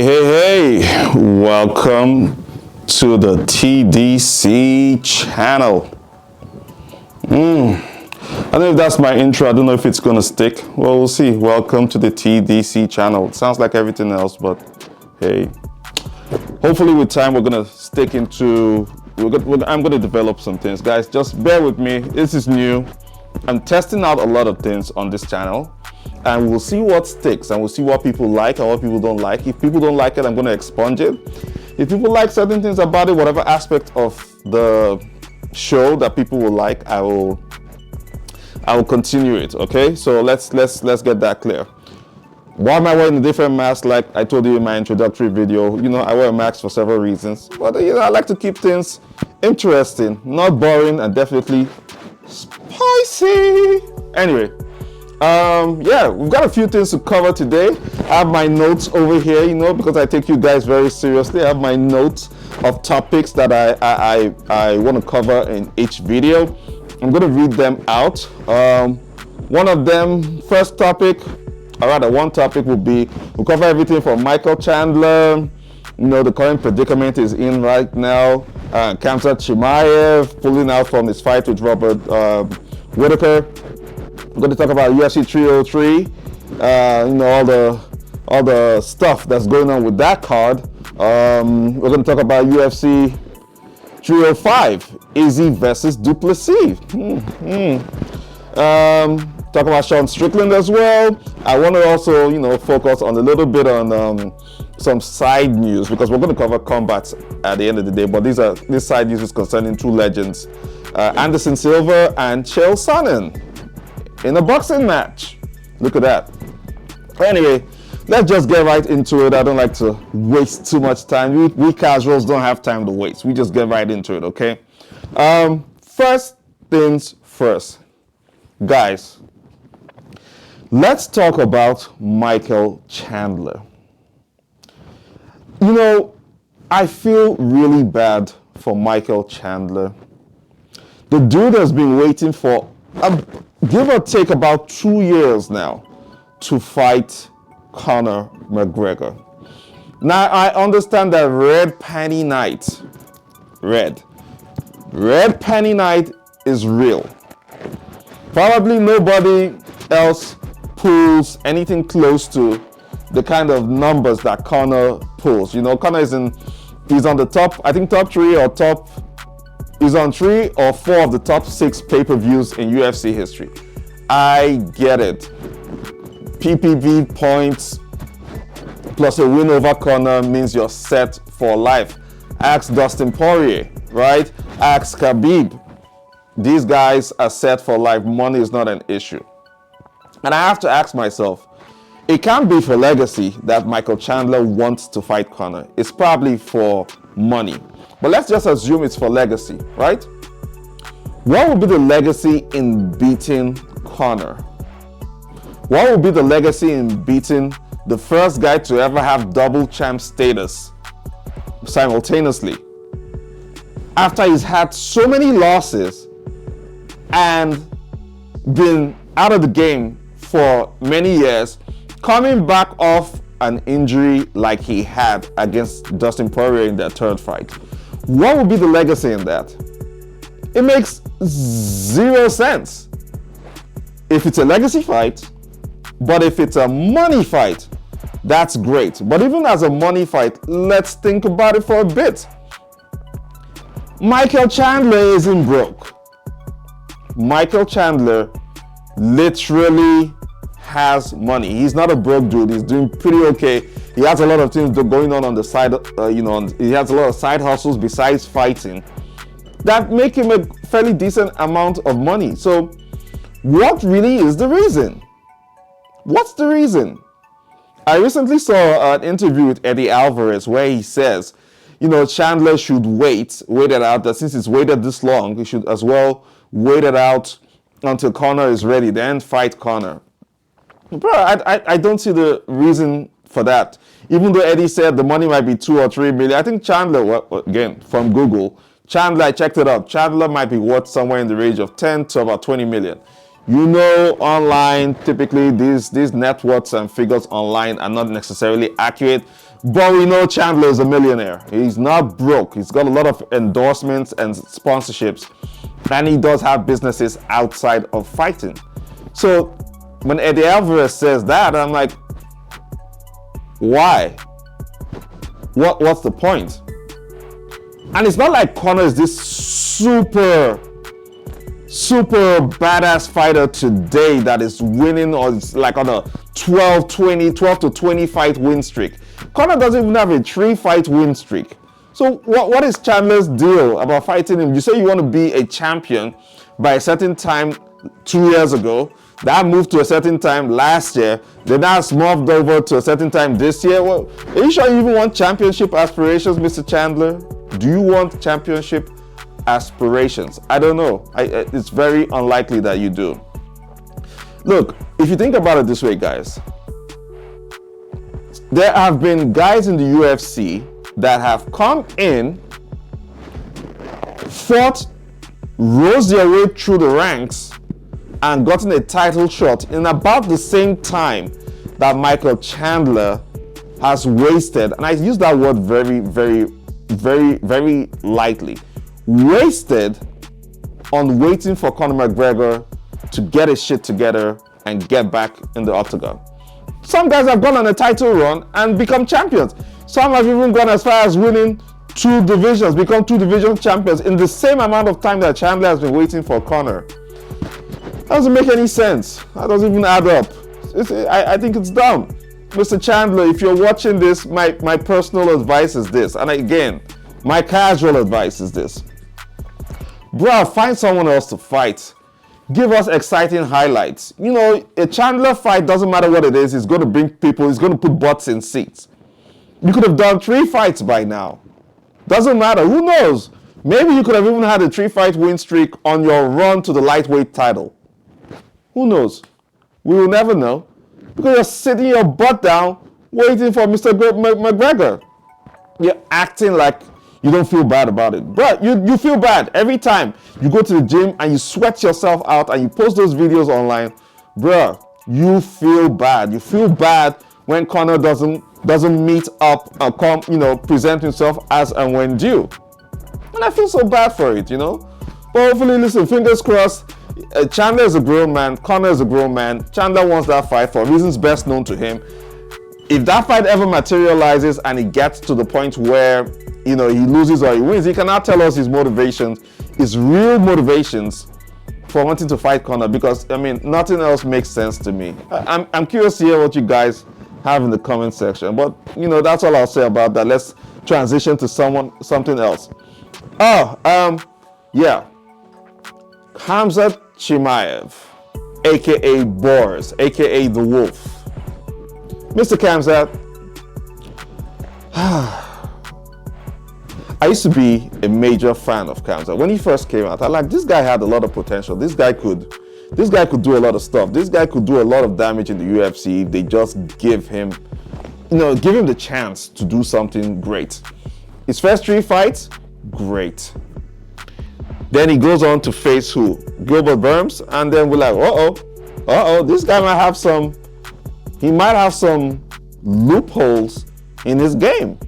Hey, welcome to the TDC channel. I don't know if that's my intro. I don't know if it's gonna stick. Well, we'll see. Welcome to the TDC channel. It sounds like everything else, but hey. Hopefully with time we're gonna stick into, I'm gonna develop some things. Guys, just bear with me. This is new. I'm testing out a lot of things on this channel, and we'll see what sticks and we'll see what people like and what people don't like. If people don't like it, I'm gonna expunge it. If people like certain things about it, whatever aspect of the show that people will like, I will continue it. Okay, so let's get that clear. Why am I wearing a different mask? Like I told you in my introductory video, I wear a mask for several reasons, but I like to keep things interesting, not boring, and definitely spicy. Anyway, yeah, we've got a few things to cover today. I have my notes over here, because I take you guys very seriously. I have my notes of topics that I want to cover in each video. I'm going to read them out. One of them, one topic will be, we'll cover everything from Michael Chandler, the current predicament is in right now, Khamzat pulling out from his fight with Robert Whitaker. We're going to talk about UFC 303, all the stuff that's going on with that card. We're going to talk about UFC 305, Izzy versus Duplessis. Talk about Sean Strickland as well. I want to also, focus on a little bit on some side news, because we're going to cover combats at the end of the day. But this side news is concerning two legends, Anderson Silva and Chael Sonnen, in a boxing match. Look at that. Anyway, let's just get right into it. I don't like to waste too much time. We casuals don't have time to waste. We just get right into it, okay? First things first. Guys, let's talk about Michael Chandler. I feel really bad for Michael Chandler. The dude has been waiting for, give or take, about 2 years now to fight Conor McGregor. Now, I understand that Red Panty Night is real. Probably nobody else pulls anything close to the kind of numbers that Conor pulls. Conor he's on the top, I think he's on 3 or 4 of the top 6 pay-per-views in UFC history. I get it. PPV points plus a win over Conor means you're set for life. Ask Dustin Poirier, right? Ask Khabib. These guys are set for life. Money is not an issue. And I have to ask myself, it can't be for legacy that Michael Chandler wants to fight Conor. It's probably for money. But let's just assume it's for legacy, right? What would be the legacy in beating Conor? What would be the legacy in beating the first guy to ever have double champ status simultaneously? After he's had so many losses and been out of the game for many years, coming back off an injury like he had against Dustin Poirier in their third fight. What would be the legacy in that? It makes 0 sense. If it's a legacy fight, but if it's a money fight, that's great. But even as a money fight, let's think about it for a bit. Michael Chandler isn't broke. Michael Chandler literally has money. He's not a broke dude. He's doing pretty okay. He has a lot of things going on the side. He has a lot of side hustles besides fighting that make him a fairly decent amount of money. So what really is the reason? What's the reason? I recently saw an interview with Eddie Alvarez where he says, Chandler should wait it out, that since he's waited this long, he should as well wait it out until Conor is ready, then fight Conor. Bro, I don't see the reason for that. Even though Eddie said the money might be 2 or 3 million, I think Chandler, again, from Google, I checked it up, Chandler might be worth somewhere in the range of 10 to about 20 million. Online, typically these net worths and figures online are not necessarily accurate, But we know Chandler is a millionaire. He's not broke. He's got a lot of endorsements and sponsorships. And he does have businesses outside of fighting. So when Eddie Alvarez says that, I'm like, why? What's the point? And it's not like Conor is this super badass fighter today that is winning or is like on a 12 to 20 fight win streak. Conor doesn't even have a 3 fight win streak. So what is Chandler's deal about fighting him? You say you want to be a champion by a certain time 2 years ago. That moved to a certain time last year. Then that's moved over to a certain time this year. Well, are you sure you even want championship aspirations, Mr. Chandler? Do you want championship aspirations? I don't know. It's very unlikely that you do. Look, if you think about it this way, guys, there have been guys in the UFC that have come in, fought, rose their way through the ranks, and gotten a title shot in about the same time that Michael Chandler has wasted, and I use that word very, very, very, very lightly, wasted on waiting for Conor McGregor to get his shit together and get back in the octagon. Some guys have gone on a title run and become champions. Some have even gone as far as winning 2 divisions, become 2 division champions in the same amount of time that Chandler has been waiting for Conor. That doesn't make any sense. That doesn't even add up. I think it's dumb. Mr. Chandler, if you're watching this, my personal advice is this. And again, my casual advice is this. Bro, find someone else to fight. Give us exciting highlights. You know, a Chandler fight, doesn't matter what it is, it's going to bring people, it's going to put butts in seats. You could have done 3 fights by now. Doesn't matter. Who knows? Maybe you could have even had a 3 fight win streak on your run to the lightweight title. Who knows? We will never know. Because you're sitting your butt down waiting for Mr. McGregor. You're acting like you don't feel bad about it. But you feel bad every time you go to the gym and you sweat yourself out and you post those videos online. Bruh, you feel bad. You feel bad when Conor doesn't meet up or present himself as and when due. And I feel so bad for it, But hopefully, listen, fingers crossed. Chandler is a grown man. Conor is a grown man. Chandler wants that fight for reasons best known to him. If that fight ever materializes and it gets to the point where, he loses or he wins, he can now tell us his motivations, his real motivations for wanting to fight Conor, because, nothing else makes sense to me. I'm curious to hear what you guys have in the comment section. But, that's all I'll say about that. Let's transition to something else. Yeah. Khamzat Chimaev, aka Boris, aka the Wolf. Mr. Khamzat, I used to be a major fan of Khamzat. When he first came out, I like, this guy had a lot of potential. This guy could do a lot of stuff. This guy could do a lot of damage in the UFC if they just give him the chance to do something great. His first 3 fights, great. Then he goes on to face who? Gilbert Burns, and then we're like, this guy might have some loopholes in his game.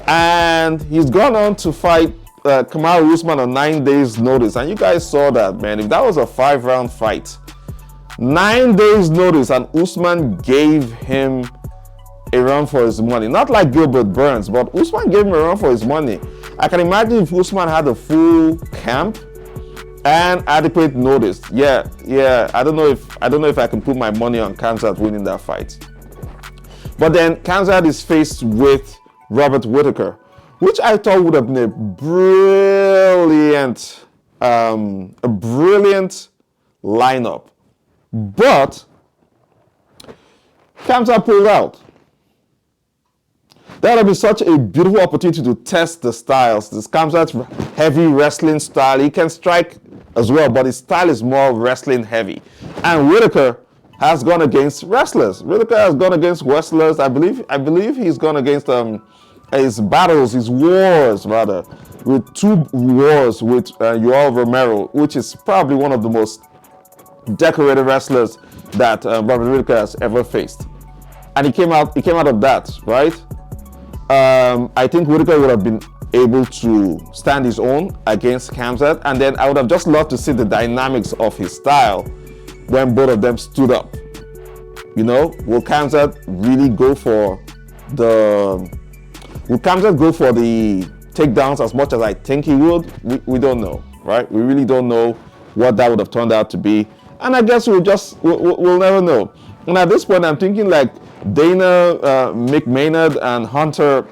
And he's gone on to fight Kamaru Usman on 9 days notice. And you guys saw that, man. If that was a 5-round fight, 9 days notice, and Usman gave him a run for his money. Not like Gilbert Burns, but Usman gave him a run for his money. I can imagine if Usman had a full camp and adequate notice. Yeah. I don't know if I can put my money on Khamzat winning that fight. But then Khamzat is faced with Robert Whitaker, which I thought would have been a brilliant lineup. But Khamzat pulled out. That would be such a beautiful opportunity to test the styles. This Khamzat's heavy wrestling style. He can strike as well, but his style is more wrestling heavy. And Whitaker has gone against wrestlers. Whitaker has gone against wrestlers. I believe he's gone against his wars with 2 wars with Yoel Romero, which is probably one of the most decorated wrestlers that Robert Whitaker has ever faced. And he came out of that, right? I think Whitaker would have been able to stand his own against Khamzat, and then I would have just loved to see the dynamics of his style when both of them stood up. You know, will Khamzat really go for the takedowns as much as I think he would? We don't know, right? We really don't know what that would have turned out to be, and I guess we'll never know. And at this point, I'm thinking like Dana, Mick Maynard, and Hunter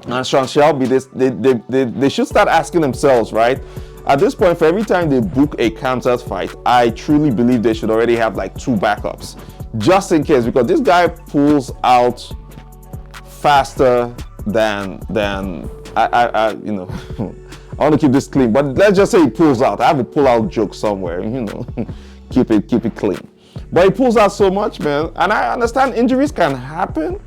and Sean Shelby, they should start asking themselves, right? At this point, for every time they book a Khamzat fight, I truly believe they should already have like 2 backups, just in case, because this guy pulls out faster than I you know. I want to keep this clean, but let's just say he pulls out. I have a pull-out joke somewhere, you know, keep it clean. But he pulls out so much, man, and I understand injuries can happen.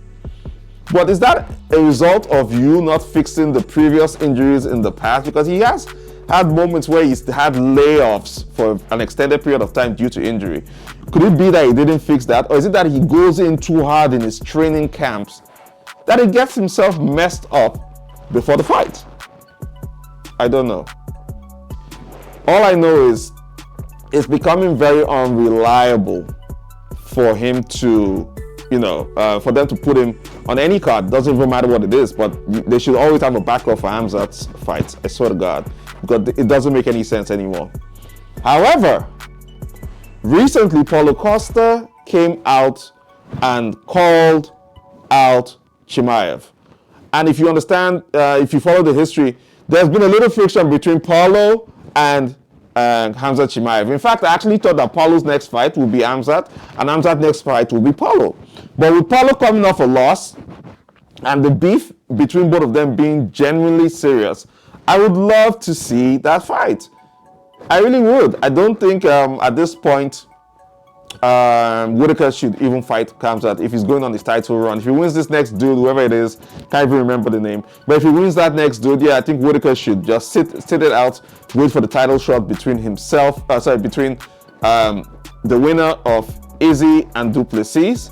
But is that a result of you not fixing the previous injuries in the past? Because he has had moments where he's had layoffs for an extended period of time due to injury. Could it be that he didn't fix that? Or is it that he goes in too hard in his training camps that he gets himself messed up before the fight? I don't know. All I know is it's becoming very unreliable for him to, you know, for them to put him on any card. Doesn't even matter what it is, but they should always have a backup for Khamzat's fights. I swear to God, because it doesn't make any sense anymore. However, recently Paulo Costa came out and called out Chimaev. And if you understand, if you follow the history, there's been a little friction between Paulo and Khamzat Chimaev. In fact, I actually thought that Paulo's next fight would be Khamzat, and Khamzat's next fight will be Paulo. But with Paulo coming off a loss, and the beef between both of them being genuinely serious, I would love to see that fight. I really would. I don't think at this point Whitaker should even fight Khamzat if he's going on his title run. If he wins this next dude, whoever it is, can't even remember the name. But if he wins that next dude, yeah, I think Whitaker should just sit it out, wait for the title shot between between the winner of Izzy and Duplessis.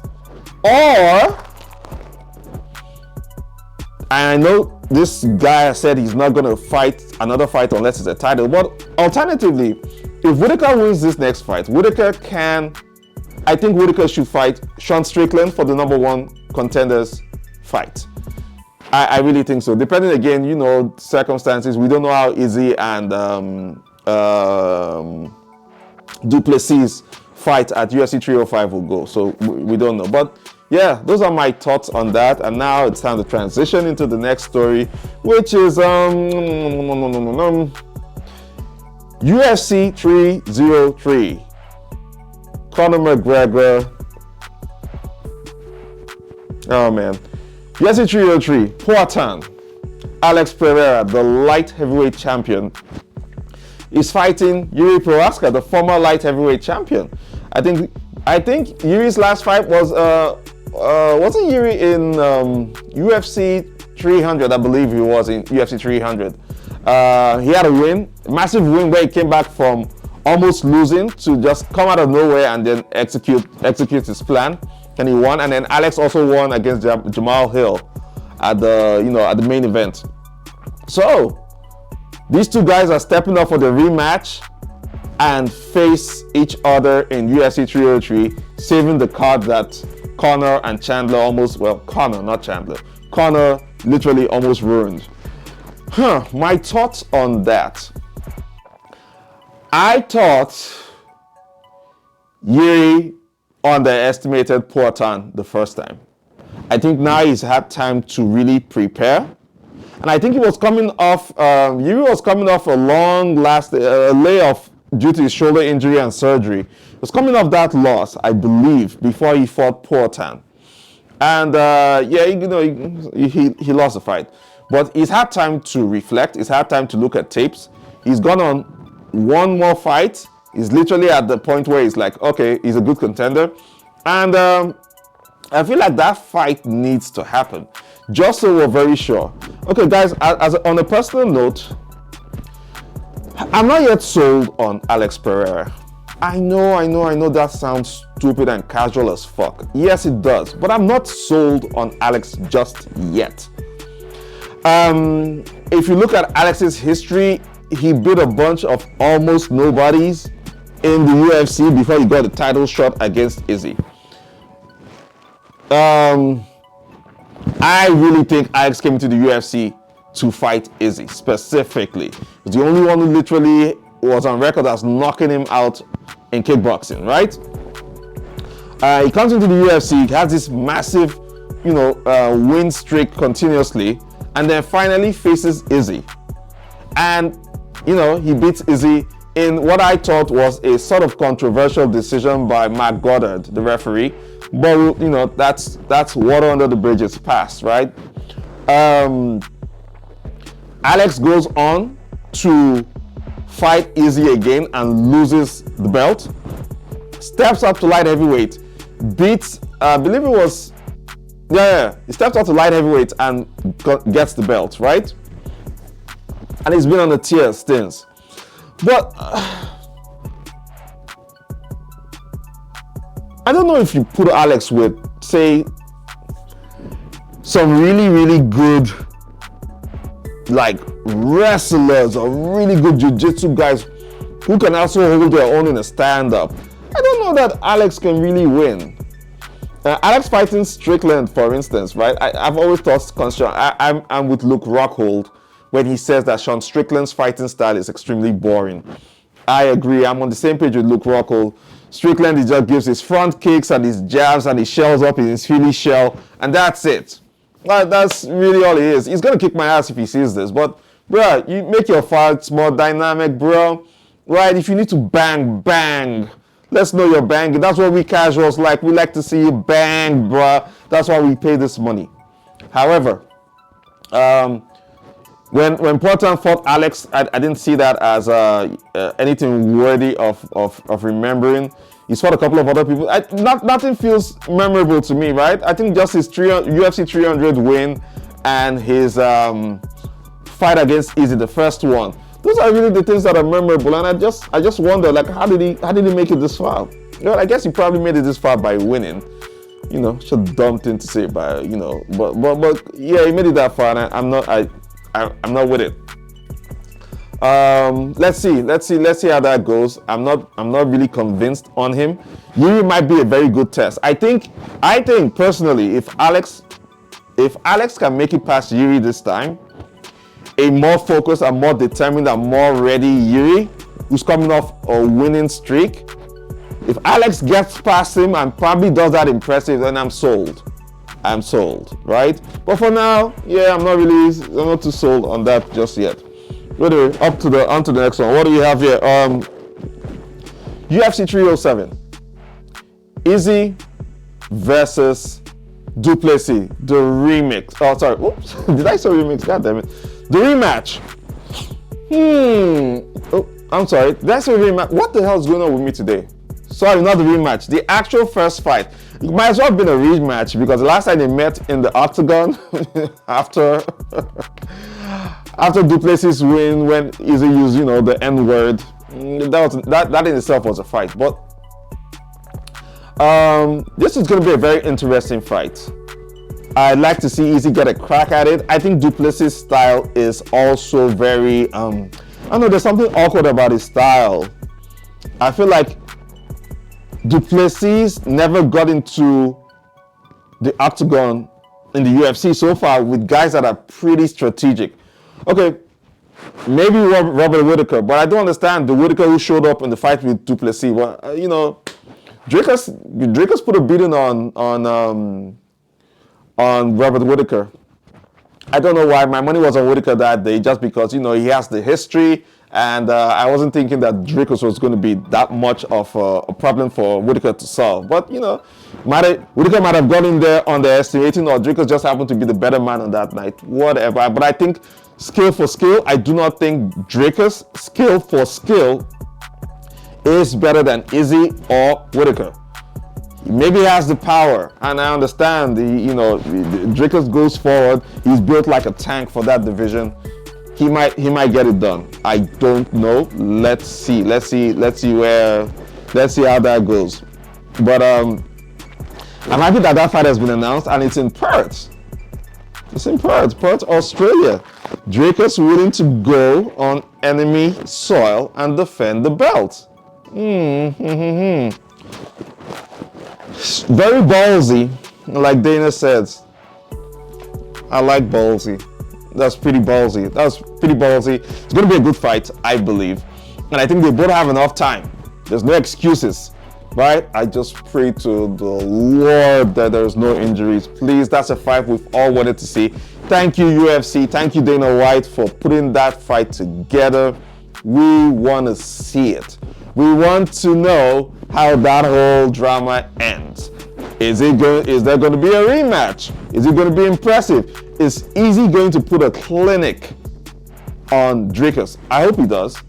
Or, I know this guy said he's not going to fight another fight unless it's a title, but alternatively, if Whitaker wins this next fight, I think Whitaker should fight Sean Strickland for the #1 contenders fight. I really think so. Depending, again, you know, circumstances, we don't know how Izzy and Duplessis fight at UFC 305 will go, so we don't know. But yeah, those are my thoughts on that. And now it's time to transition into the next story, which is UFC 303. Conor McGregor. Oh man. UFC 303. Poatan. Alex Pereira, the light heavyweight champion, is fighting Yuri Prohaska, the former light heavyweight champion. I think Yuri's last fight was wasn't Yuri in UFC 300? I believe he was in UFC 300. He had a win, massive win, where he came back from almost losing to just come out of nowhere and then execute his plan, and he won. And then Alex also won against Jamal Hill at the main event. So these two guys are stepping up for the rematch and face each other in UFC 303, saving the card that Conor and Chandler Conor literally almost ruined. My thoughts on that. I thought Yuri underestimated Poatan the first time. I think now he's had time to really prepare. And I think he was coming off, Yuri was coming off a long layoff due to his shoulder injury and surgery. He was coming off that loss, I believe, before he fought Poatan. And he lost the fight. But he's had time to reflect. He's had time to look at tapes. He's gone on one more fight. He's literally at the point where he's like, okay, he's a good contender. And I feel like that fight needs to happen, just so we're very sure. Okay, guys, on a personal note, I'm not yet sold on Alex Pereira. I know that sounds stupid and casual as fuck. Yes, it does. But I'm not sold on Alex just yet. If you look at Alex's history, he beat a bunch of almost nobodies in the UFC before he got a title shot against Izzy. I really think Alex came to the UFC to fight Izzy specifically. He's the only one who literally was on record as knocking him out in kickboxing, right? He comes into the UFC, he has this massive, win streak continuously, and then finally faces Izzy. And, he beats Izzy in what I thought was a sort of controversial decision by Mark Goddard, the referee. But, that's water under the bridge, it's past, right? Alex goes on to fight Izzy again and loses the belt. Steps up to light heavyweight, beats, I believe it was, he steps up to light heavyweight and gets the belt, right? And he's been on the tier since. But I don't know if you put Alex with, say, some really, really good, like, wrestlers or really good jiu-jitsu guys who can also hold their own in a stand-up. I don't know that Alex can really win. Alex fighting Strickland, for instance, right? I've always thought, I'm with Luke Rockhold when he says that Sean Strickland's fighting style is extremely boring. I agree. I'm on the same page with Luke Rockhold. Strickland, he just gives his front kicks and his jabs and he shells up in his Philly shell, and that's it. That's really all he is. He's gonna kick my ass if he sees this, but bro, you make your fights more dynamic, bro. Right? If you need to bang, bang. Let's know you're banging. That's what we casuals like. We like to see you bang, bro. That's why we pay this money. However, when Portan fought Alex, I didn't see that as anything worthy of remembering. He's fought a couple of other people. Nothing feels memorable to me, right? I think just his UFC 300 win and his fight against Izzy, the first one. Those are really the things that are memorable, and I just wonder, like, how did he make it this far? I guess he probably made it this far by winning. Such a dumb thing to say, but yeah, he made it that far, and I'm not with it. Let's see how that goes. I'm not really convinced on him. Yuri might be a very good test. I think personally, if Alex can make it past Yuri this time, a more focused and more determined and more ready Yuri, who's coming off a winning streak, if Alex gets past him and probably does that impressive, then I'm sold, right? But for now, yeah, I'm not too sold on that just yet. Anyway, on to the next one. What do we have here? UFC 307. Izzy versus Duplessis, the remix. Oh, sorry. Oops. Did I say remix? God damn it. The rematch. Oh, I'm sorry. Did I say rematch? What the hell is going on with me today? Sorry, not the rematch. The actual first fight. It might as well have been a rematch because the last time they met in the octagon after Duplessis' win when Izzy used, the N-word. That in itself was a fight. But this is going to be a very interesting fight. I'd like to see Izzy get a crack at it. I think Duplessis' style is also very, I don't know, there's something awkward about his style. I feel like Duplessis never got into the octagon in the UFC so far with guys that are pretty strategic. Okay, maybe Robert Whitaker, but I don't understand the Whitaker who showed up in the fight with Duplessis. Well, Drakus put a beating on Robert Whitaker. I don't know why. My money was on Whitaker that day just because, he has the history, and I wasn't thinking that Drakus was going to be that much of a problem for Whitaker to solve. But, Whitaker might have gone in there underestimating, or Drakus just happened to be the better man on that night. Whatever. But I think skill for skill, I do not think Drakus, skill for skill, is better than Izzy or Whitaker. Maybe he has the power, and I understand Drakus goes forward. He's built like a tank for that division. He might get it done. I don't know. Let's see how that goes. But I'm happy that fight has been announced and it's in Perth. It's in Perth, Australia. Dricus willing to go on enemy soil and defend the belt. Very ballsy, like Dana says. I like ballsy. That's pretty ballsy. It's going to be a good fight, I believe. And I think they both have enough time. There's no excuses, right? I just pray to the Lord that there's no injuries. Please, that's a fight we've all wanted to see. Thank you, UFC. Thank you, Dana White, for putting that fight together. We want to see it. We want to know how that whole drama ends. Is there going to be a rematch? Is it going to be impressive? Is Izzy going to put a clinic on Dricus? I hope he does.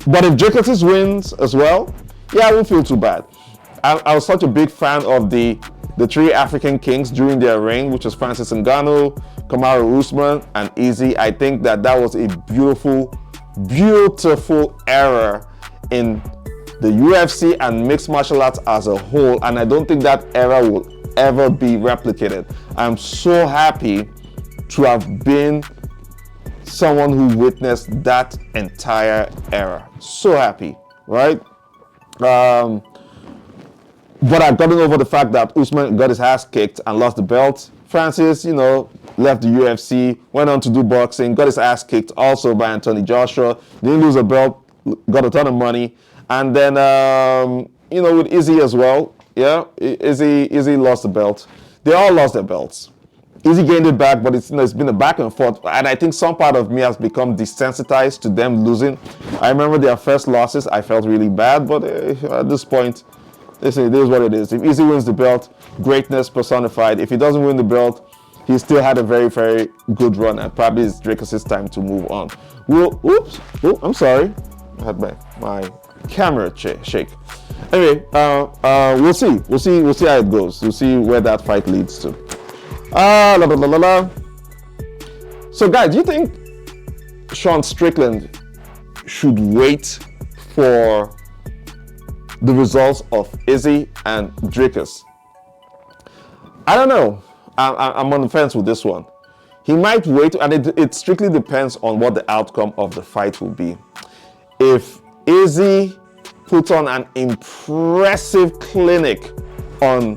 But if Dricus wins as well, yeah, I won't feel too bad. I was such a big fan of the three African kings during their reign, which was Francis Ngannou, Kamaru Usman, and Izzy. I think that was a beautiful, beautiful era in the UFC and mixed martial arts as a whole, and I don't think that era will ever be replicated. I'm so happy to have been someone who witnessed that entire era. So happy, right? But I've gotten over the fact that Usman got his ass kicked and lost the belt. Francis, left the UFC, went on to do boxing, got his ass kicked also by Anthony Joshua, didn't lose a belt, got a ton of money. And then, with Izzy as well, yeah, Izzy lost the belt. They all lost their belts. Izzy gained it back, but it's been a back and forth. And I think some part of me has become desensitized to them losing. I remember their first losses. I felt really bad, but at this point, listen, it is what it is. If Izzy wins the belt, greatness personified. If he doesn't win the belt, he still had a very, very good run, and probably it's Dricus' time to move on. I'm sorry. I had my camera shake. Anyway, we'll see. We'll see how it goes. We'll see where that fight leads to. So, guys, do you think Sean Strickland should wait for the results of Izzy and Dricus? I don't know. I'm on the fence with this one. He might wait, and it strictly depends on what the outcome of the fight will be. If Izzy puts on an impressive clinic on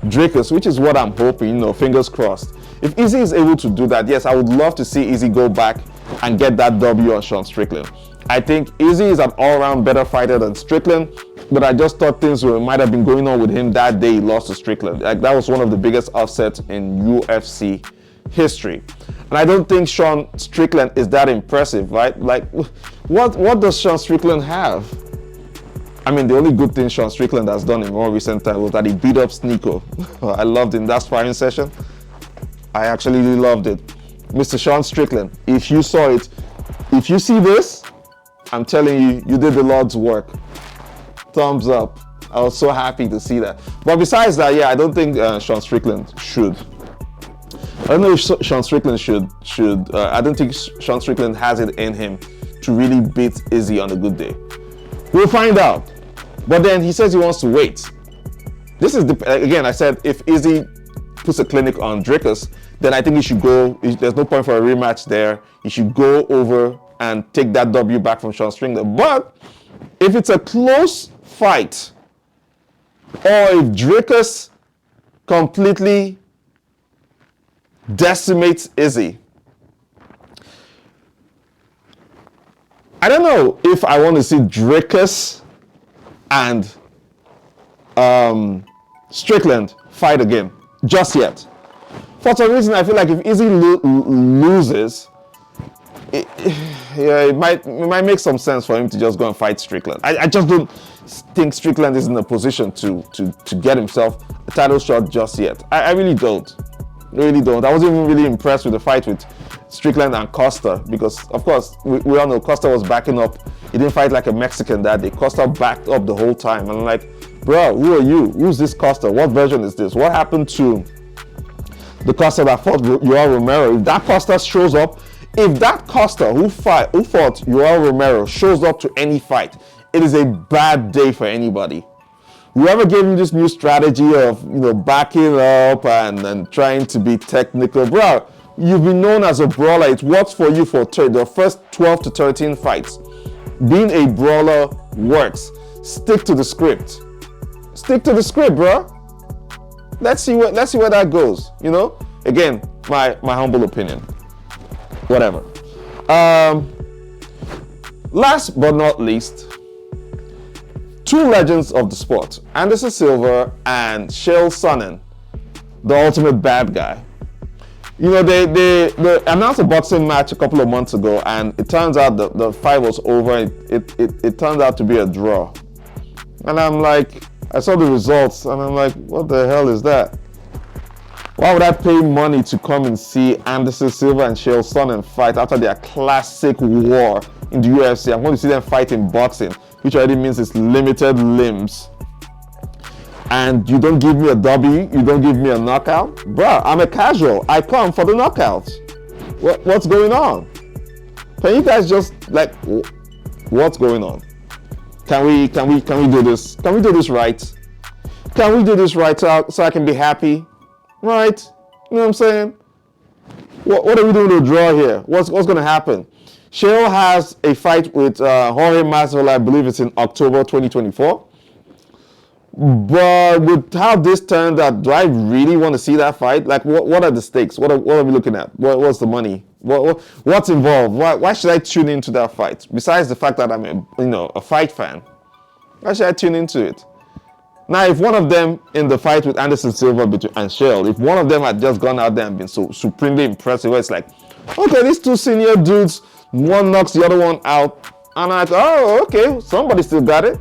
Dricus, which is what I'm hoping, fingers crossed. If Izzy is able to do that, yes, I would love to see Izzy go back and get that W on Sean Strickland. I think Izzy is an all-around better fighter than Strickland, but I just thought things might have been going on with him that day he lost to Strickland. Like, that was one of the biggest upsets in UFC history. And I don't think Sean Strickland is that impressive, right? Like, what does Sean Strickland have? I mean, the only good thing Sean Strickland has done in more recent time was that he beat up Sneeko. I loved him. That sparring session, I actually really loved it. Mr. Sean Strickland, if you saw it, if you see this, I'm telling you, you did the Lord's work. Thumbs up. I was so happy to see that. But besides that, yeah, I don't think Sean Strickland should. I don't know if Sean Strickland should. I don't think Sean Strickland has it in him to really beat Izzy on a good day. We'll find out. But then he says he wants to wait. This is, again, I said if Izzy puts a clinic on Dricus, then I think he should go. There's no point for a rematch there. He should go over and take that W back from Sean Strickland. But if it's a close fight, or if Dricus completely decimates Izzy, I don't know if I want to see Dricus and Strickland fight again just yet. For some reason, I feel like if Izzy loses, it might make some sense for him to just go and fight Strickland. I just don't think Strickland is in a position to get himself a title shot just yet. I really don't. Really don't. I wasn't even really impressed with the fight with Strickland and Costa because, of course, we all know Costa was backing up. He didn't fight like a Mexican that day. Costa backed up the whole time. And I'm like, bro, who are you? Who's this Costa? What version is this? What happened to the Costa that fought Yoel Romero? If that Costa shows up, if that Costa who fought Yoel Romero shows up to any fight, it is a bad day for anybody. Whoever gave you this new strategy of, backing up and trying to be technical, bro, you've been known as a brawler. It works for you for the first 12 to 13 fights. Being a brawler works. Stick to the script. Stick to the script, bro. Let's see where that goes. Again, my humble opinion. Whatever. Last but not least, two legends of the sport, Anderson Silva and Chael Sonnen, the ultimate bad guy. They announced a boxing match a couple of months ago, and it turns out the fight was over. It turned out to be a draw. And I'm like, I saw the results, and I'm like, what the hell is that? Why would I pay money to come and see Anderson Silva and Chael Sonnen fight after their classic war in the UFC? I'm going to see them fight in boxing, which already means it's limited limbs. And you don't give me a W, you don't give me a knockout? Bruh, I'm a casual. I come for the knockouts. What's going on? Can you guys just, what's going on? Can we do this? Can we do this right? Can we do this right so I can be happy? Right? You know what I'm saying? What are we doing to draw here? What's going to happen? Chael has a fight with Jorge Masvidal, I believe it's in October 2024. But with how this turned out, do I really want to see that fight? What are the stakes? What are we looking at? What's the money? What's involved? Why should I tune into that fight? Besides the fact that I'm a fight fan, why should I tune into it? Now, if one of them in the fight with Anderson Silva and Chael, if one of them had just gone out there and been so supremely impressive, where it's like, okay, these two senior dudes, one knocks the other one out, and I thought, oh, okay, somebody still got it.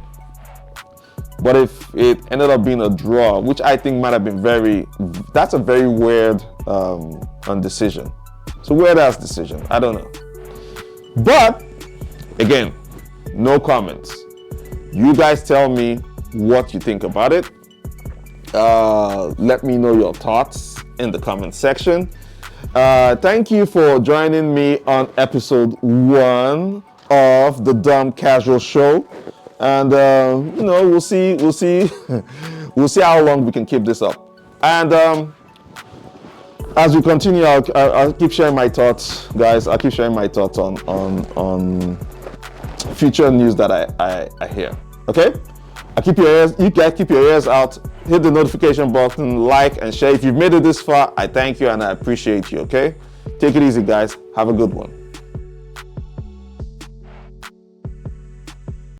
But if it ended up being a draw, which I think might have been that's a very weird decision. It's a weird ass decision. I don't know. But again, no comments. You guys tell me what you think about it. Let me know your thoughts in the comment section. Thank you for joining me on episode 1 of the Dumb Casual Show. And we'll see we'll see how long we can keep this up. And as we continue, I'll keep sharing my thoughts, guys. I'll keep sharing my thoughts on future news that I hear. Okay? You guys keep your ears out. Hit the notification button, like and share. If you've made it this far, I thank you and I appreciate you. Okay? Take it easy, guys. Have a good one.